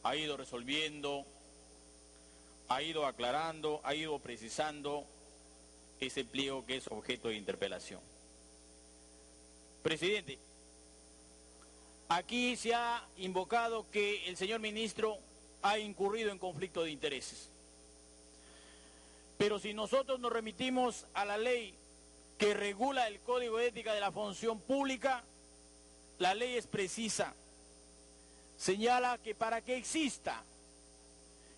ha ido resolviendo, ha ido aclarando, ha ido precisando ese pliego que es objeto de interpelación. Presidente, aquí se ha invocado que el señor ministro ha incurrido en conflicto de intereses. Pero si nosotros nos remitimos a la ley que regula el Código de Ética de la Función Pública, la ley es precisa. Señala que para que exista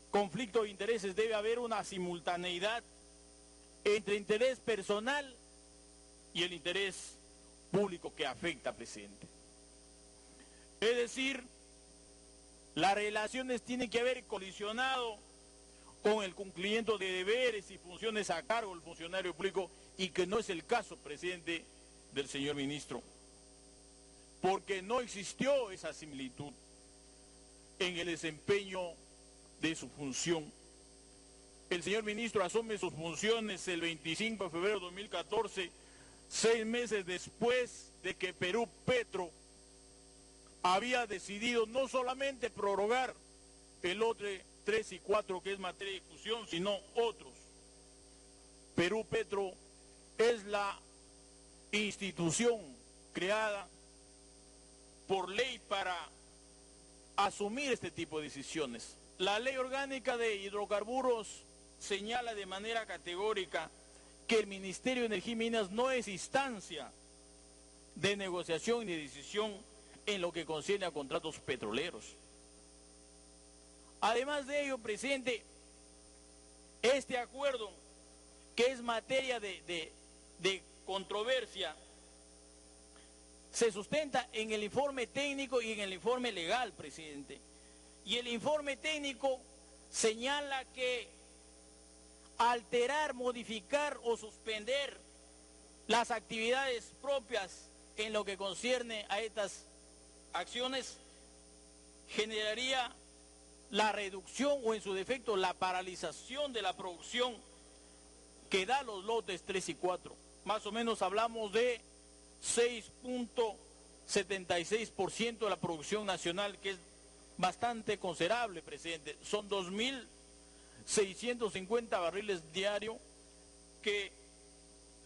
conflicto de intereses debe haber una simultaneidad entre interés personal y el interés público que afecta, presidente. Es decir, las relaciones tienen que haber colisionado con el cumplimiento de deberes y funciones a cargo del funcionario público, y que no es el caso, presidente, del señor ministro, porque no existió esa similitud en el desempeño de su función. El señor ministro asume sus funciones el 25 de febrero de 2014, 6 meses después de que Perú Petro había decidido no solamente prorrogar el lote 3 y 4, que es materia de discusión, sino otros. Perú Petro es la institución creada por ley para asumir este tipo de decisiones. La ley orgánica de hidrocarburos señala de manera categórica que el Ministerio de Energía y Minas no es instancia de negociación y de decisión en lo que concierne a contratos petroleros. Además de ello, presidente, este acuerdo, que es materia de controversia, se sustenta en el informe técnico y en el informe legal, presidente. Y el informe técnico señala que alterar, modificar o suspender las actividades propias en lo que concierne a estas acciones generaría la reducción o en su defecto la paralización de la producción que da los lotes 3 y 4. Más o menos hablamos de 6.76% de la producción nacional, que es bastante considerable, presidente. Son 2.650 barriles diarios que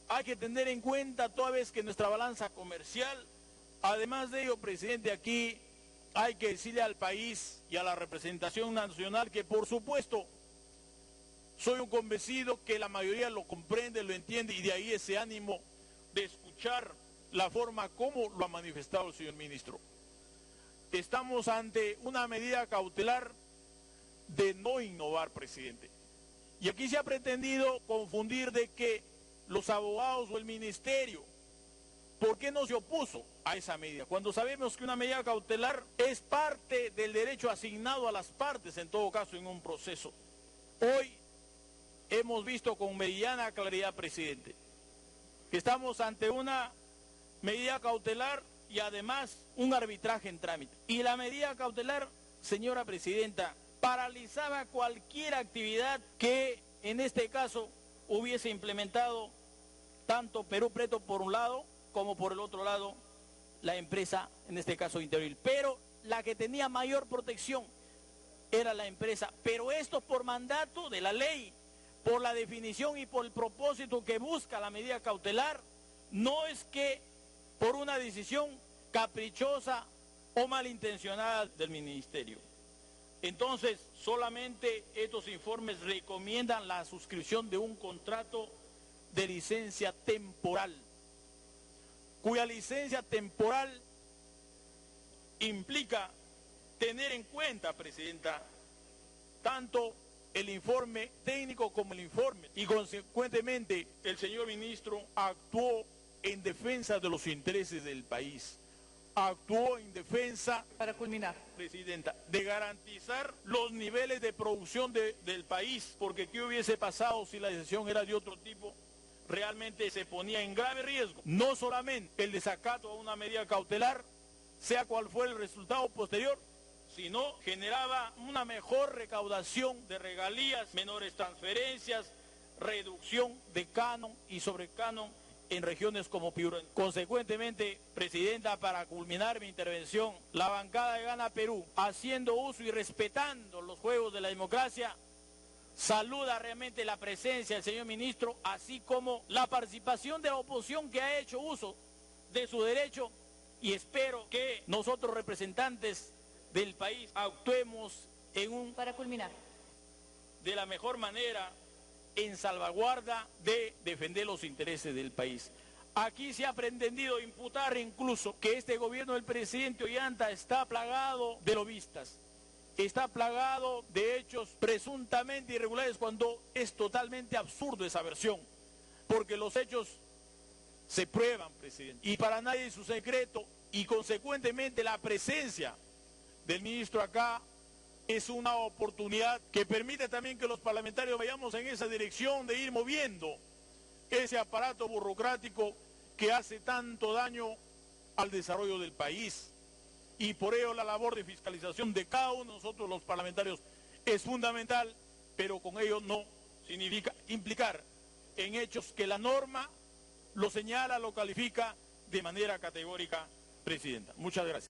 hay que tener en cuenta toda vez que nuestra balanza comercial. Además de ello, presidente, aquí hay que decirle al país y a la representación nacional que, por supuesto, soy un convencido que la mayoría lo comprende, lo entiende, y de ahí ese ánimo de escuchar la forma como lo ha manifestado el señor ministro. Estamos ante una medida cautelar de no innovar, presidente. Y aquí se ha pretendido confundir de que los abogados o el ministerio, ¿por qué no se opuso a esa medida? Cuando sabemos que una medida cautelar es parte del derecho asignado a las partes, en todo caso, en un proceso. Hoy hemos visto con meridiana claridad, presidente, que estamos ante una medida cautelar y además un arbitraje en trámite. Y la medida cautelar, señora presidenta, paralizaba cualquier actividad que en este caso hubiese implementado tanto Perú Petro por un lado como por el otro lado la empresa, en este caso Intervil. Pero la que tenía mayor protección era la empresa. Pero esto por mandato de la ley, por la definición y por el propósito que busca la medida cautelar, no es que por una decisión caprichosa o malintencionada del ministerio. Entonces, solamente estos informes recomiendan la suscripción de un contrato de licencia temporal, cuya licencia temporal implica tener en cuenta, presidenta, tanto el informe técnico como el informe, y consecuentemente el señor ministro actuó en defensa de los intereses del país, actuó en defensa, para culminar, presidenta, de garantizar los niveles de producción del país, porque ¿qué hubiese pasado si la decisión era de otro tipo? Realmente se ponía en grave riesgo, no solamente el desacato a una medida cautelar, sea cual fuera el resultado posterior, sino generaba una mejor recaudación de regalías, menores transferencias, reducción de canon y sobrecanon en regiones como Piura. Consecuentemente, Presidenta, para culminar mi intervención, la bancada de Gana Perú, haciendo uso y respetando los juegos de la democracia, saluda realmente la presencia del señor ministro, así como la participación de la oposición que ha hecho uso de su derecho, y espero que nosotros, representantes del país, actuemos Para culminar. de la mejor manera en salvaguarda de defender los intereses del país. Aquí se ha pretendido imputar incluso que este gobierno del presidente Ollanta está plagado de lobistas, está plagado de hechos presuntamente irregulares, cuando es totalmente absurdo esa versión, porque los hechos se prueban, presidente, y para nadie es un secreto, y consecuentemente la presencia del ministro acá es una oportunidad que permite también que los parlamentarios vayamos en esa dirección de ir moviendo ese aparato burocrático que hace tanto daño al desarrollo del país. Y por ello la labor de fiscalización de cada uno de nosotros los parlamentarios es fundamental, pero con ello no significa implicar en hechos que la norma lo señala, lo califica de manera categórica, Presidenta. Muchas gracias.